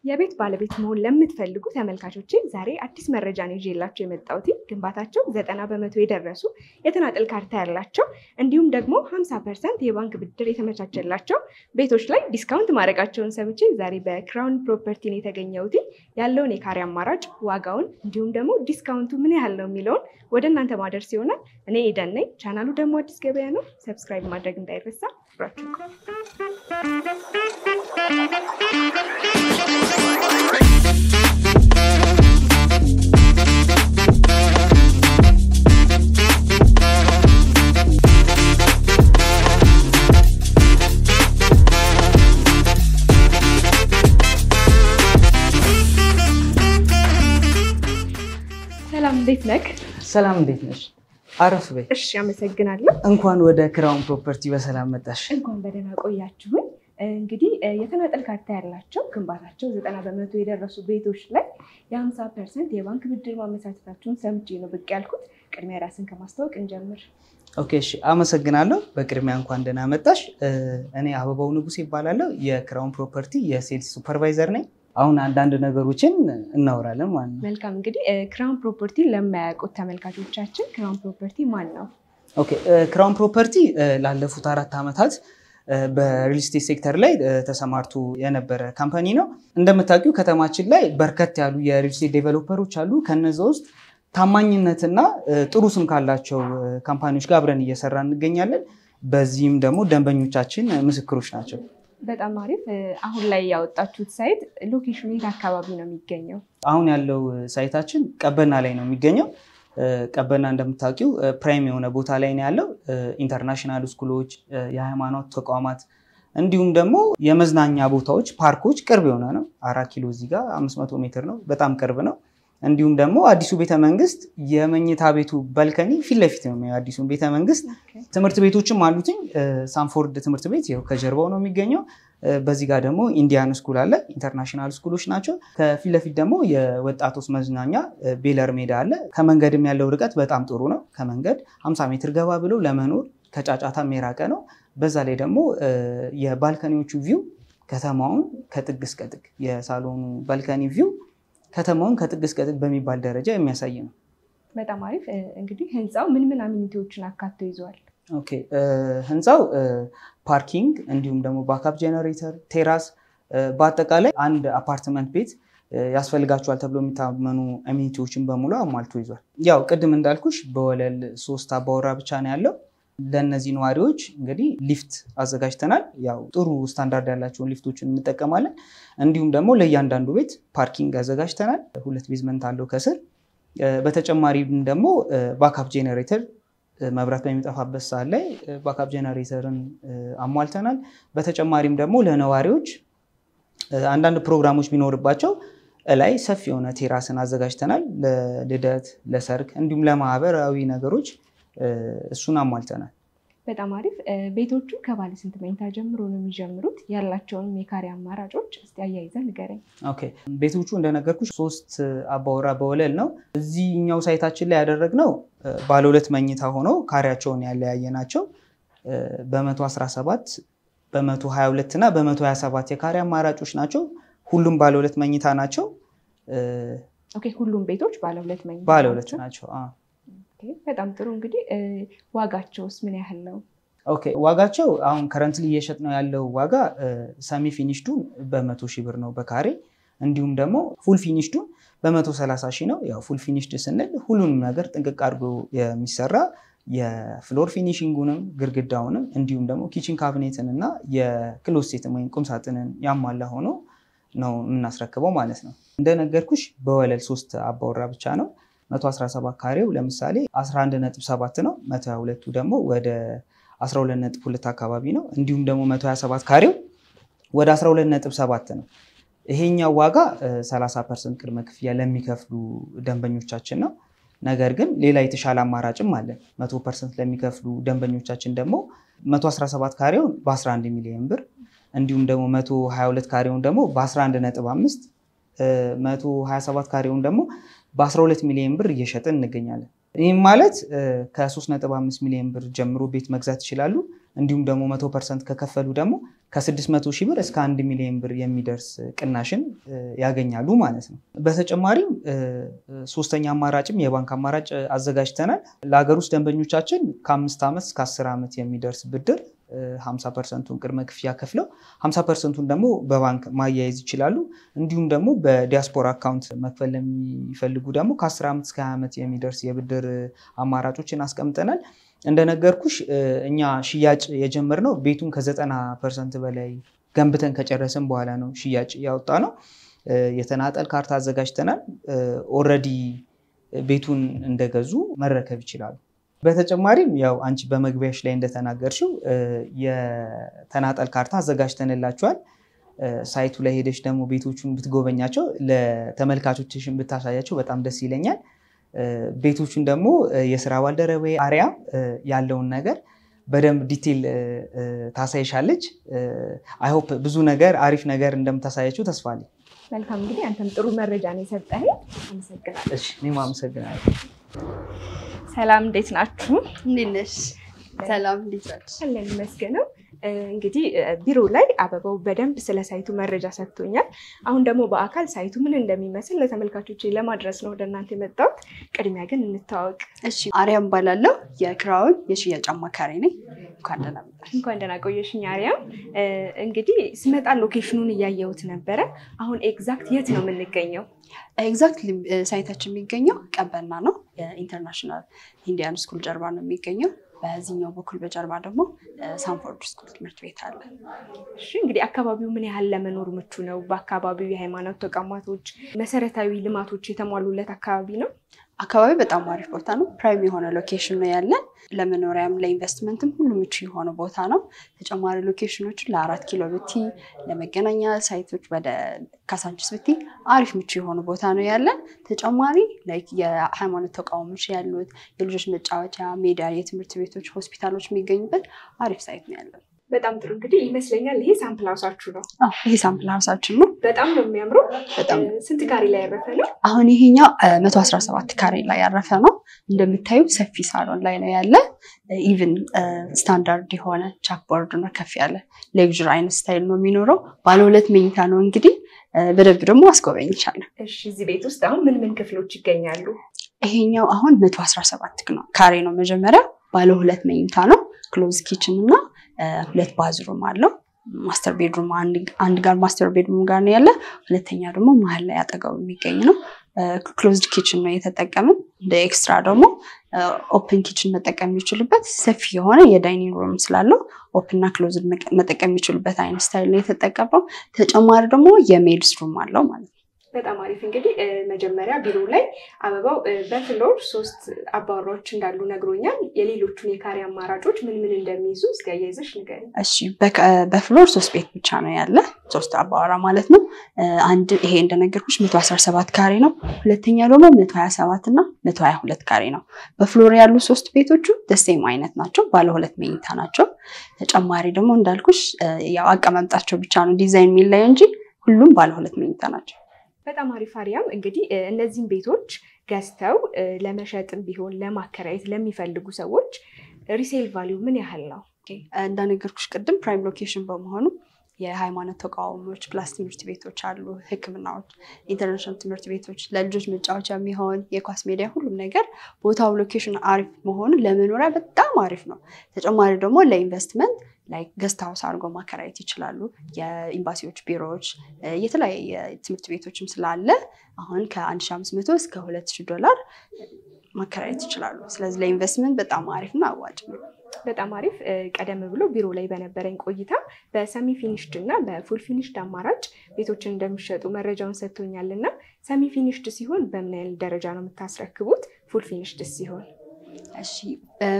የቤት ባለቤት መሆን ለምትፈልጉ ተመልካቾቼ ዛሬ አዲስ መረጃ ነው ይዤላችሁ የመጣሁት። ግንባታቸው 90% የደረሱ የተናጠል ካርታ ያላቸው እንዲሁም ደግሞ 50% የባንክ ብድር የተመቻቸላቸው ቤቶች ላይ ዲስካውንት ማድረጋቸውን ሰምቼ ዛሬ በክራውን ፕሮፐርቲ ነው የተገኘሁት። ያለውን የካሬ አማራጭ ዋጋውን እንዲሁም ደግሞ ዲስካውንቱ ምን ያህል ነው የሚለውን ወደ እናንተ ማድረስ ይሆናል። እኔ ኤደን ነኝ። ቻናሉ ደግሞ አዲስ ገበያ ነው። ሰብስክራይብ ማድረግ እንዳይረሳ። አብራችሁ ሰላም እንዴት ነህ? ሰላም እንዴት ነሽ? አረፍ በይ። እሺ አመሰግናለሁ። እንኳን ወደ ክራውን ፕሮፐርቲ በሰላም መጣሽ። እንኳን በደህና ቆያችሁኝ። እንግዲህ የተናጠል ካርታ ያላቸው ግንባታቸው 90% የደረሱ ቤቶች ላይ የ50% የባንክ ብድር ማመቻቸታችሁን ሰምቼ ነው ብቅ ያልኩት። ቅድሚያ ራስን ከማስተዋወቅ እንጀምር። ኦኬ እሺ አመሰግናለሁ። በቅድሚያ እንኳን ደህና መጣሽ። እኔ አበባው ንጉስ ይባላለሁ። የክራውን ፕሮፐርቲ የሴልስ ሱፐርቫይዘር ነኝ። አሁን አንዳንድ ነገሮችን እናወራለን ማለት ነው። መልካም እንግዲህ ክራውን ፕሮፐርቲ ለማያውቁት ተመልካቾቻችን ክራውን ፕሮፐርቲ ማን ነው? ኦኬ ክራውን ፕሮፐርቲ ላለፉት 4 ዓመታት በሪል ስቴት ሴክተር ላይ ተሰማርቶ የነበረ ካምፓኒ ነው። እንደምታውቁው ከተማችን ላይ በርከት ያሉ የሪል ስቴት ዴቨሎፐሮች አሉ። ከነዛ ውስጥ ታማኝነትና ጥሩ ስም ካላቸው ካምፓኒዎች ጋር አብረን እየሰራን እንገኛለን። በዚህም ደግሞ ደንበኞቻችን ምስክሮች ናቸው። በጣም አሪፍ። አሁን ላይ ያወጣችሁት ሳይት ሎኬሽኑ የት አካባቢ ነው የሚገኘው? አሁን ያለው ሳይታችን ቀበና ላይ ነው የሚገኘው። ቀበና እንደምታውቂው ፕራይም የሆነ ቦታ ላይ ነው ያለው። ኢንተርናሽናል ስኩሎች፣ የሃይማኖት ተቋማት እንዲሁም ደግሞ የመዝናኛ ቦታዎች፣ ፓርኮች ቅርብ የሆነ ነው። 4 ኪሎ እዚህ ጋር 500 ሜትር ነው። በጣም ቅርብ ነው። እንዲሁም ደግሞ አዲሱ ቤተመንግስት የመኝታ ቤቱ ባልከኒ ፊት ለፊት ነው አዲሱ ቤተመንግስት። ትምህርት ቤቶችም አሉትኝ። ሳንፎርድ ትምህርት ቤት ይኸው ከጀርባው ነው የሚገኘው። በዚህ ጋር ደግሞ ኢንዲያን ስኩል አለ። ኢንተርናሽናል ስኩሎች ናቸው። ከፊት ለፊት ደግሞ የወጣቶች መዝናኛ ቤለር ሜዳ አለ። ከመንገድም ያለው ርቀት በጣም ጥሩ ነው። ከመንገድ 50 ሜትር ገባ ብሎ ለመኖር ከጫጫታም የራቀ ነው። በዛ ላይ ደግሞ የባልከኒዎቹ ቪው ከተማውን ከጥግ እስከ ጥግ የሳሎኑ ባልከኒ ቪው ከተማውን ከጥግ እስከ ጥግ በሚባል ደረጃ የሚያሳይ ነው። በጣም አሪፍ። እንግዲህ ህንፃው ምን ምን አሚኒቲዎችን አካቶ ይዟል? ኦኬ ህንፃው ፓርኪንግ እንዲሁም ደግሞ ባክአፕ ጄነሬተር፣ ቴራስ በአጠቃላይ አንድ አፓርትመንት ቤት ያስፈልጋቸዋል ተብሎ የሚታመኑ አሚኒቲዎችን በሙሉ አሟልቶ ይዟል። ያው ቅድም እንዳልኩሽ በወለል 3 አባወራ ብቻ ነው ያለው። ለነዚህ ነዋሪዎች እንግዲህ ሊፍት አዘጋጅተናል። ያው ጥሩ ስታንዳርድ ያላቸውን ሊፍቶችን እንጠቀማለን። እንዲሁም ደግሞ ለእያንዳንዱ ቤት ፓርኪንግ አዘጋጅተናል። 2 ቤዝመንት አለው ከስር። በተጨማሪም ደግሞ ባክአፕ ጄነሬተር መብራት በሚጠፋበት ሰዓት ላይ ባክአፕ ጄነሬተርን አሟልተናል። በተጨማሪም ደግሞ ለነዋሪዎች አንዳንድ ፕሮግራሞች ቢኖርባቸው ላይ ሰፊ የሆነ ቴራስን አዘጋጅተናል። ለልደት፣ ለሰርግ እንዲሁም ለማህበራዊ ነገሮች እሱን አሟልተናል። በጣም አሪፍ። ቤቶቹ ከባለ ስንት መኝታ ጀምሮ ነው የሚጀምሩት? ያላቸውን የካሬ አማራጮች እስቲ አያይዘህ ንገረኝ። ኦኬ ቤቶቹ እንደነገርኩሽ 3 አባወራ በወለል ነው። እዚህኛው ሳይታችን ላይ ያደረግነው ባለ 2 መኝታ ሆነው ካሬያቸውን ያለያየናቸው በ117 በ122 እና በ127 የካሬ አማራጮች ናቸው። ሁሉም ባለ 2 መኝታ ናቸው። ኦኬ ሁሉም ቤቶች ባለ 2 መኝታ ባለ 2 ናቸው። በጣም ጥሩ። እንግዲህ ዋጋቸውስ ምን ያህል ነው? ኦኬ ዋጋቸው አሁን ከረንትሊ እየሸጥ ነው ያለው ዋጋ ሰሚ ፊኒሽዱ በ100,000 ብር ነው በካሬ። እንዲሁም ደግሞ ፉል ፊኒሽዱ በ130,000 ነው። ያው ፉል ፊኒሽድ ስንል ሁሉንም ነገር ጥንቅቅ አድርጎ የሚሰራ የፍሎር ፊኒሺንጉንም ግድግዳውንም እንዲሁም ደግሞ ኪችን ካቢኔትን እና የክሎሴትን ወይም ቁም ሳጥንን ያሟላ ሆኖ ነው የምናስረክበው ማለት ነው። እንደነገርኩሽ በወለል 3 አባወራ ብቻ ነው። 117 ካሬው ለምሳሌ 11.7 ነው። 122ቱ ደግሞ ወደ 12.2 አካባቢ ነው። እንዲሁም ደግሞ 127 ካሬው ወደ 12.7 ነው። ይሄኛው ዋጋ 30% ቅድመ ክፍያ ለሚከፍሉ ደንበኞቻችን ነው። ነገር ግን ሌላ የተሻለ አማራጭም አለ። 100% ለሚከፍሉ ደንበኞቻችን ደግሞ 117 ካሬውን በ11 ሚሊዮን ብር እንዲሁም ደግሞ 122 ካሬውን ደግሞ በ11.5 127 ካሬውን ደግሞ በ12 ሚሊዮን ብር እየሸጥን እንገኛለን። ይህም ማለት ከ3.5 ሚሊዮን ብር ጀምሮ ቤት መግዛት ይችላሉ። እንዲሁም ደግሞ 100% ከከፈሉ ደግሞ ከ600 ሺህ ብር እስከ 1 ሚሊዮን ብር የሚደርስ ቅናሽን ያገኛሉ ማለት ነው። በተጨማሪም ሶስተኛ አማራጭም የባንክ አማራጭ አዘጋጅተናል። ለሀገር ውስጥ ደንበኞቻችን ከ5 ዓመት እስከ 10 ዓመት የሚደርስ ብድር 50%ን ቅድመ ክፍያ ከፍለው 50%ን ደግሞ በባንክ ማያያዝ ይችላሉ። እንዲሁም ደግሞ በዲያስፖራ አካውንት መክፈል ለሚፈልጉ ደግሞ ከ10 ዓመት እስከ 20 ዓመት የሚደርስ የብድር አማራጮችን አስቀምጠናል። እንደነገርኩሽ እኛ ሽያጭ የጀመርነው ቤቱን ከ90% በላይ ገንብተን ከጨረሰን በኋላ ነው ሽያጭ ያወጣነው። የተናጠል ካርታ አዘጋጅተናል። ኦልሬዲ ቤቱን እንደገዙ መረከብ ይችላሉ። በተጨማሪም ያው አንቺ በመግቢያሽ ላይ እንደተናገርሽው የተናጠል ካርታ አዘጋጅተንላችኋል። ሳይቱ ላይ ሄደሽ ደግሞ ቤቶቹን ብትጎበኛቸው ለተመልካቾችሽን ብታሳያቸው በጣም ደስ ይለኛል። ቤቶቹን ደግሞ የሥራ ባልደረባዬ አሪያ ያለውን ነገር በደንብ ዲቴል ታሳይሻለች። አይ ሆፕ ብዙ ነገር አሪፍ ነገር እንደምታሳያችሁ ተስፋ አለኝ። መልካም እንግዲህ አንተም ጥሩ መረጃ ነው የሰጠኸኝ። አመሰግናለሁ። እሺ እኔም አመሰግናለሁ። ሰላም እንዴት ናችሁ? እንዴት ነሽ? ሰላም እንዴት ናችሁ? አለን ይመስገነው። እንግዲህ ቢሮ ላይ አበባው በደንብ ስለ ሳይቱ መረጃ ሰጥቶኛል። አሁን ደግሞ በአካል ሳይቱ ምን እንደሚመስል ለተመልካቾች ለማድረስ ነው ወደ እናንተ የመጣሁት። ቅድሚያ ግን እንተዋወቅ። እሺ አሪያም ባላለው የክራውን የሽያጭ አማካሪ ነኝ። እንኳን ደህና ቆየሽኝ አሪያም። እንግዲህ ስመጣ ሎኬሽኑን እያየሁት ነበረ። አሁን ኤግዛክት የት ነው የምንገኘው? ኤግዛክትሊ ሳይታችን የሚገኘው ቀበና ነው። የኢንተርናሽናል ኢንዲያን ስኩል ጀርባ ነው የሚገኘው። በዚህኛው በኩል በጀርባ ደግሞ ሳንፎርድ ስኩል ትምህርት ቤት አለ። እሺ እንግዲህ አካባቢው ምን ያህል ለመኖር ምቹ ነው? በአካባቢው የሃይማኖት ተቋማቶች፣ መሰረታዊ ልማቶች የተሟሉለት አካባቢ ነው? አካባቢ በጣም አሪፍ ቦታ ነው። ፕራይም የሆነ ሎኬሽን ነው ያለን። ለመኖሪያም ለኢንቨስትመንትም ሁሉ ምቹ የሆነ ቦታ ነው። ተጨማሪ ሎኬሽኖችን ለ4 ኪሎ ብቲ፣ ለመገናኛ ሳይቶች ወደ ካሳንቺስ ብቲ አሪፍ ምቹ የሆነ ቦታ ነው ያለን። ተጨማሪ ላይክ የሃይማኖት ተቋሞች ያሉት የልጆች መጫወቻ ሜዳ፣ የትምህርት ቤቶች፣ ሆስፒታሎች የሚገኙበት አሪፍ ሳይት ነው ያለን። በጣም ጥሩ እንግዲህ ይመስለኛል ይሄ ሳምፕል ሃውሳችሁ ነው። ይሄ ሳምፕል ሃውሳችን ነው። በጣም ነው የሚያምረው። በጣም ስንት ካሬ ላይ ያረፈ ነው? አሁን ይሄኛው 117 ካሬ ላይ ያረፈ ነው። እንደምታዩ ሰፊ ሳሎን ላይ ነው ያለ። ኢቭን ስታንዳርድ የሆነ ቻክቦርድ ነው፣ ከፍ ያለ ሌክዥሪ አይነት ስታይል ነው የሚኖረው። ባለ 2 መኝታ ነው። እንግዲህ በደንብ ደግሞ አስጎበኝቻለሁ። እሺ እዚህ ቤት ውስጥ አሁን ምን ምን ክፍሎች ይገኛሉ? ይሄኛው አሁን 117 ካሬ ነው። መጀመሪያ ባለ 2 መኝታ ነው። ክሎዝ ኪችን እና 2 ባዝሩም አለው። ማስተር ቤድሩም አንድ ጋር ማስተር ቤድሩም ጋር ነው ያለ። ሁለተኛ ደግሞ መሀል ላይ አጠገቡ የሚገኝ ነው። ክሎዝድ ኪችን ነው የተጠቀመን። እንደ ኤክስትራ ደግሞ ኦፕን ኪችን መጠቀም የሚችሉበት ሰፊ የሆነ የዳይኒንግ ሩም ስላለው ኦፕን እና ክሎዝድ መጠቀም የሚችሉበት አይነት ስታይል ነው የተጠቀመው። ተጨማሪ ደግሞ የሜድስ ሩም አለው ማለት ነው። በጣም አሪፍ እንግዲህ መጀመሪያ ቢሮ ላይ አበባው በፍሎር 3 አባወራዎች እንዳሉ ነግሮኛል። የሌሎቹን የካሬ አማራጮች ምን ምን እንደሚይዙ እስኪ ያይዘሽ ንገሪ። እሺ በፍሎር 3 ቤት ብቻ ነው ያለ፣ 3 አባወራ ማለት ነው። አንድ ይሄ እንደነገርኩሽ 117 ካሬ ነው። ሁለተኛ ደግሞ 127 እና 122 ካሬ ነው። በፍሎር ያሉ 3 ቤቶቹ ደሴም አይነት ናቸው፣ ባለ 2 መኝታ ናቸው። ተጨማሪ ደግሞ እንዳልኩሽ ያው አቀማምጣቸው ብቻ ነው ዲዛይን የሚለይ እንጂ ሁሉም ባለ 2 መኝታ ናቸው። በጣም አሪፍ አሪያም እንግዲህ እነዚህን ቤቶች ገዝተው ለመሸጥም ቢሆን ለማከራየት ለሚፈልጉ ሰዎች ሪሴል ቫልዩ ምን ያህል ነው? እንደነገርኩሽ ቅድም ፕራይም ሎኬሽን በመሆኑ የሃይማኖት ተቋሞች ፕላስ ትምህርት ቤቶች አሉ፣ ሕክምናዎች፣ ኢንተርናሽናል ትምህርት ቤቶች፣ ለልጆች መጫወቻ የሚሆን የኳስ ሜዳ፣ ሁሉም ነገር ቦታው ሎኬሽን አሪፍ መሆኑ ለመኖሪያ በጣም አሪፍ ነው። ተጨማሪ ደግሞ ለኢንቨስትመንት ላይክ ገስት ሃውስ አድርጎ ማከራየት ይችላሉ። የኤምባሲዎች ቢሮዎች፣ የተለያየ ትምህርት ቤቶችም ስላለ አሁን ከ1500 እስከ $2000 ማከራየት ይችላሉ። ስለዚህ ለኢንቨስትመንት በጣም አሪፍ እና አዋጭ ነው። በጣም አሪፍ። ቀደም ብሎ ቢሮ ላይ በነበረኝ ቆይታ በሰሚ ፊኒሽድ እና በፉል ፊኒሽድ አማራጭ ቤቶችን እንደሚሸጡ መረጃውን ሰጥቶኛልና ሰሚ ፊኒሽድ ሲሆን በምን ያህል ደረጃ ነው የምታስረክቡት? ፉል ፊኒሽድ ሲሆን? እሺ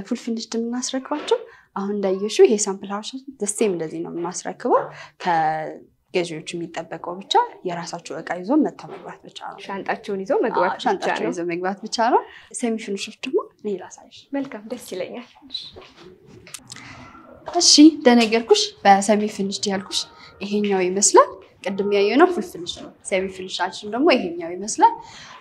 ፉል ፊኒሽድ የምናስረክባቸው አሁን እንዳየሽው ይሄ ሳምፕል ሃውስ ደስቴም እንደዚህ ነው የምናስረክበው። ከገዢዎች የሚጠበቀው ብቻ የራሳቸው እቃ ይዞ መጥተው መግባት ብቻ ነው። ሻንጣቸውን ይዘው መግባት ብቻ ነው። ሻንጣቸውን ይዘው መግባት ብቻ ነው። ሰሚ ፊኒሽድ ደግሞ ሌላ ሳይሽ። መልካም፣ ደስ ይለኛል። እሺ እንደነገርኩሽ በሰሚ ፊኒሽድ ያልኩሽ ይሄኛው ይመስላል። ቅድም ያየነው ፉል ፊኒሽ ነው። ሰሚ ፊኒሻችን ደግሞ ይሄኛው ይመስላል።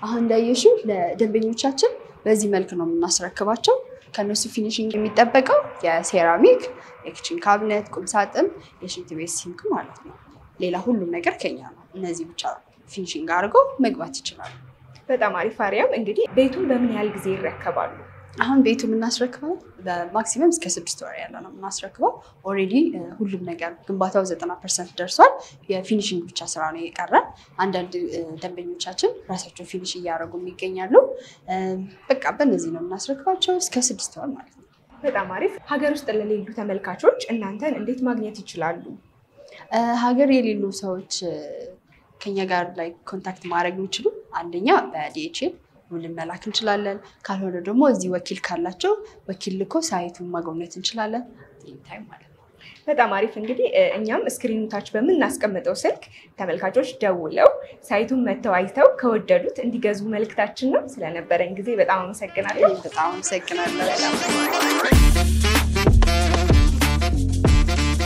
አሁን እንዳየሽው ለደንበኞቻችን በዚህ መልክ ነው የምናስረክባቸው። ከነሱ ፊኒሺንግ የሚጠበቀው የሴራሚክ፣ የኪችን ካቢኔት፣ ቁም ሳጥን፣ የሽንት ቤት ሲንክ ማለት ነው። ሌላ ሁሉም ነገር ከኛ ነው። እነዚህ ብቻ ፊኒሺንግ አድርገው መግባት ይችላሉ። በጣም አሪፍ። አርያም እንግዲህ ቤቱን በምን ያህል ጊዜ ይረከባሉ? አሁን ቤቱ የምናስረክበው በማክሲመም እስከ 6 ወር ያለ ነው የምናስረክበው። ኦልሬዲ ሁሉም ነገር ግንባታው 90% ደርሷል። የፊኒሺንግ ብቻ ስራ ነው የቀረን። አንዳንድ ደንበኞቻችን ራሳቸው ፊኒሽ እያደረጉ ይገኛሉ። በቃ በእነዚህ ነው የምናስረክባቸው እስከ 6 ወር ማለት ነው። በጣም አሪፍ። ሀገር ውስጥ ለሌሉ ተመልካቾች እናንተን እንዴት ማግኘት ይችላሉ? ሀገር የሌሉ ሰዎች ከኛ ጋር ላይ ኮንታክት ማድረግ የሚችሉ አንደኛ በዲኤችኤል ውልን መላክ እንችላለን። ካልሆነ ደግሞ እዚህ ወኪል ካላቸው ወኪል ልኮ ሳይቱን ማጎብኘት እንችላለን። ታይም ማለት ነው። በጣም አሪፍ። እንግዲህ እኛም ስክሪኑ ታች በምናስቀምጠው ስልክ ተመልካቾች ደውለው ሳይቱን መተው አይተው ከወደዱት እንዲገዙ መልእክታችን ነው። ስለነበረን ጊዜ በጣም አመሰግናለሁ። በጣም አመሰግናለሁ።